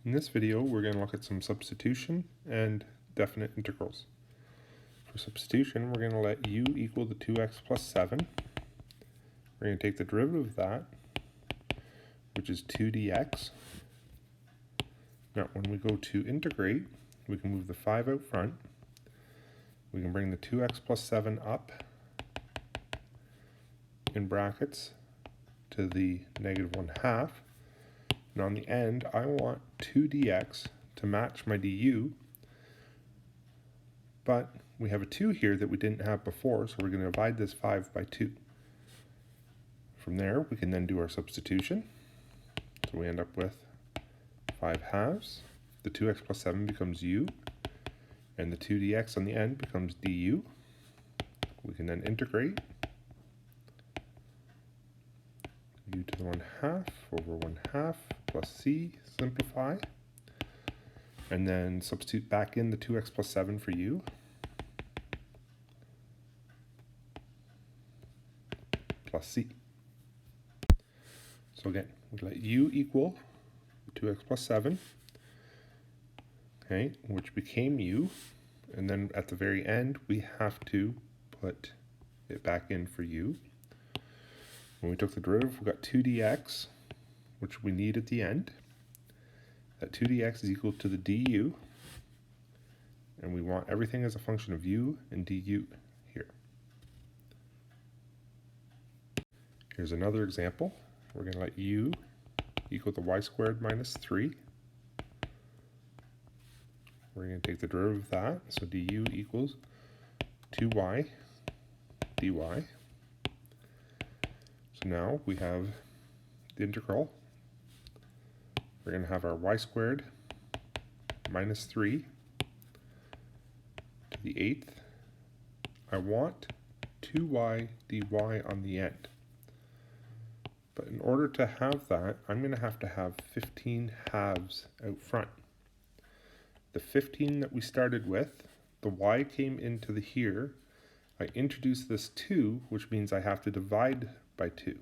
In this video, we're going to look at some substitution and definite integrals. For substitution, we're going to let u equal to 2x plus 7. We're going to take the derivative of that, which is 2dx. Now, when we go to integrate, we can move the 5 out front. We can bring the 2x plus 7 up in brackets to the negative 1/2. And on the end, I want 2dx to match my du, but we have a 2 here that we didn't have before, so we're going to divide this 5 by 2. From there, we can then do our substitution. So we end up with 5/2. The 2x plus 7 becomes u, and the 2dx on the end becomes du. We can then integrate u to the 1/2 over 1/2 plus c, simplify, and then substitute back in the 2x plus 7 for u. Plus c. So again, we let u equal 2x plus 7, okay, which became u, and then at the very end we have to put it back in for u. When we took the derivative, we got 2dx, which we need at the end. That 2dx is equal to the du, and we want everything as a function of u and du here. Here's another example. We're going to let u equal to y squared minus 3. We're going to take the derivative of that, so du equals 2y dy. So now we have the integral. We're going to have our y squared minus 3 to the 8th. I want 2y dy on the end. But in order to have that, I'm going to have 15 halves out front. The 15 that we started with, the y came into the here. I introduced this 2, which means I have to divide by 2.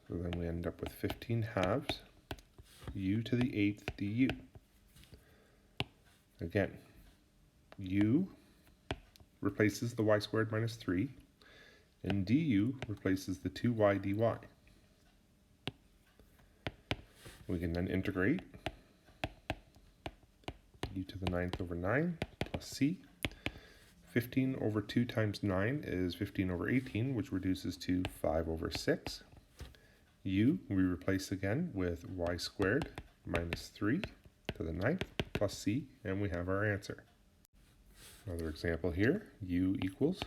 So then we end up with 15 halves, u to the 8th du. Again, u replaces the y squared minus 3, and du replaces the 2y dy. We can then integrate u to the 9th over 9 plus c. 15 over 2 times 9 is 15 over 18, which reduces to 5 over 6. U we replace again with y squared minus 3 to the 9th plus c, and we have our answer. Another example here, u equals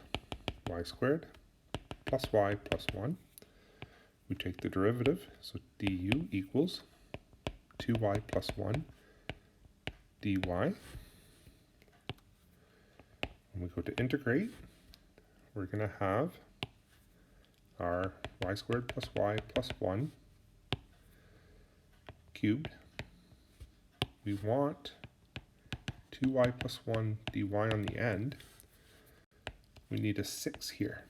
y squared plus y plus 1. We take the derivative, so du equals 2y plus 1 dy. When we go to integrate, we're going to have our y squared plus y plus 1 cubed. We want 2y plus 1 dy on the end. We need a 6 here.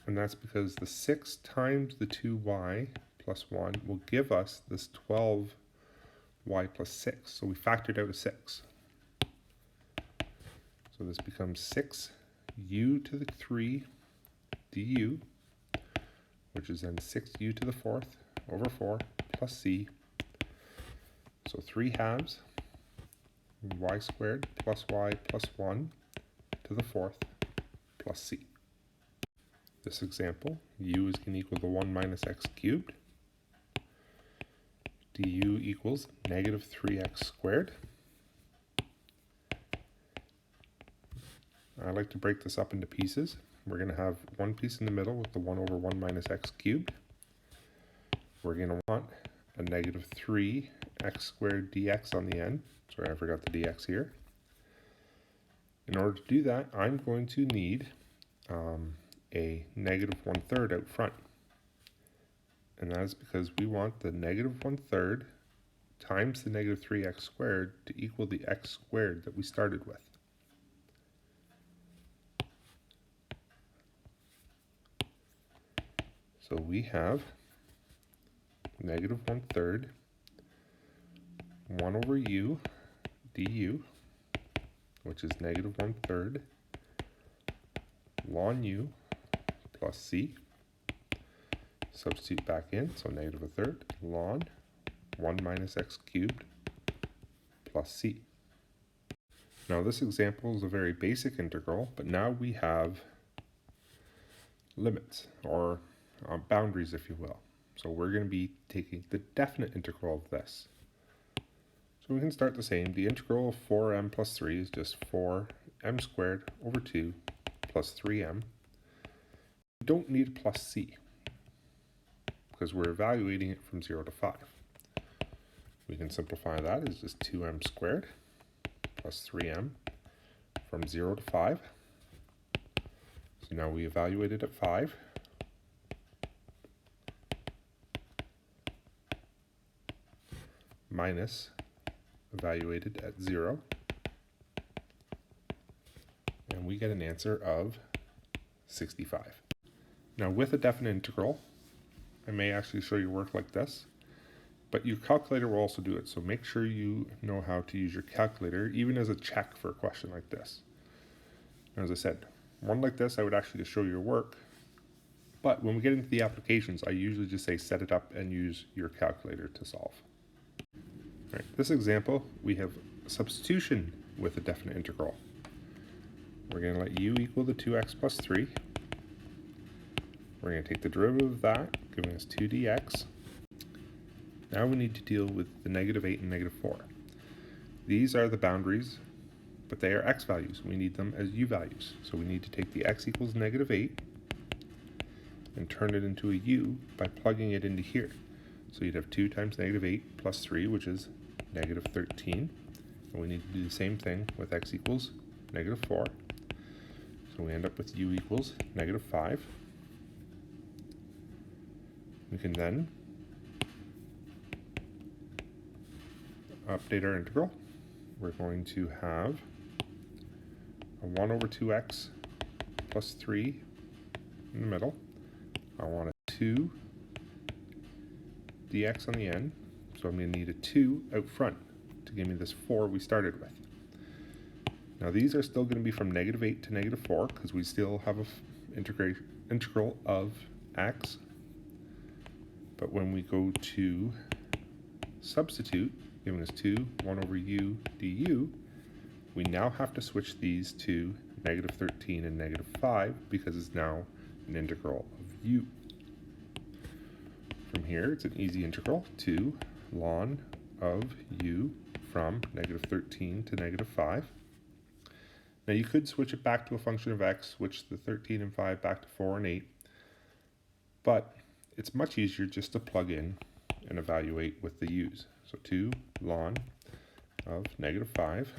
And that's because the 6 times the 2y plus 1 will give us this 12y plus 6. So we factored out a 6. So this becomes 6u to the 3 du, which is then 6u to the 4th over 4 plus c. So 3 halves, y squared plus y plus 1 to the 4th plus c. This example, u is going to equal to 1 minus x cubed. Du equals negative 3x squared. I like to break this up into pieces. We're going to have one piece in the middle with the 1 over 1 minus x cubed. We're going to want a negative 3x squared dx on the end. Sorry, I forgot the dx here. In order to do that, I'm going to need a negative 1/3 out front. And that is because we want the negative 1/3 times the negative 3x squared to equal the x squared that we started with. So we have negative 1/3 1 over u du, which is negative 1/3 ln u plus c. Substitute back in, so negative 1/3 ln 1 minus x cubed plus c. Now this example is a very basic integral, but now we have limits, or boundaries if you will. So we're going to be taking the definite integral of this. So we can start the same. The integral of 4m plus 3 is just 4m squared over 2 plus 3m. We don't need plus c because we're evaluating it from 0 to 5. We can simplify that as just 2m squared plus 3m from 0 to 5. So now we evaluate it at 5. Minus evaluated at 0. And we get an answer of 65. Now with a definite integral, I may actually show you work like this, but your calculator will also do it. So make sure you know how to use your calculator, even as a check for a question like this. And as I said, one like this, I would actually just show your work. But when we get into the applications, I usually just say set it up and use your calculator to solve. All right, this example, we have substitution with a definite integral. We're going to let u equal the 2x plus 3. We're going to take the derivative of that, giving us 2dx. Now we need to deal with the negative 8 and negative 4. These are the boundaries, but they are x values. We need them as u values. So we need to take the x equals negative 8 and turn it into a u by plugging it into here. So you'd have 2 times negative 8 plus 3, which is negative 13. And we need to do the same thing with x equals negative 4. So we end up with u equals negative 5. We can then update our integral. We're going to have a 1 over 2x plus 3 in the middle. I want a 2 dx on the end, so I'm going to need a 2 out front to give me this 4 we started with. Now these are still going to be from negative 8 to negative 4 because we still have an integral of x. But when we go to substitute, giving us 2, 1 over u du, we now have to switch these to negative 13 and negative 5 because it's now an integral of u. From here, it's an easy integral, 2 ln of u from negative 13 to negative 5. Now you could switch it back to a function of x, switch the 13 and 5 back to 4 and 8, but it's much easier just to plug in and evaluate with the u's. So 2 ln of negative 5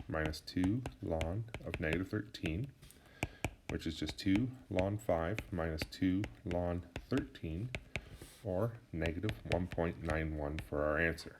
minus 2 ln of negative 13, which is just 2 ln 5 minus 2 ln 13, or negative 1.91 for our answer.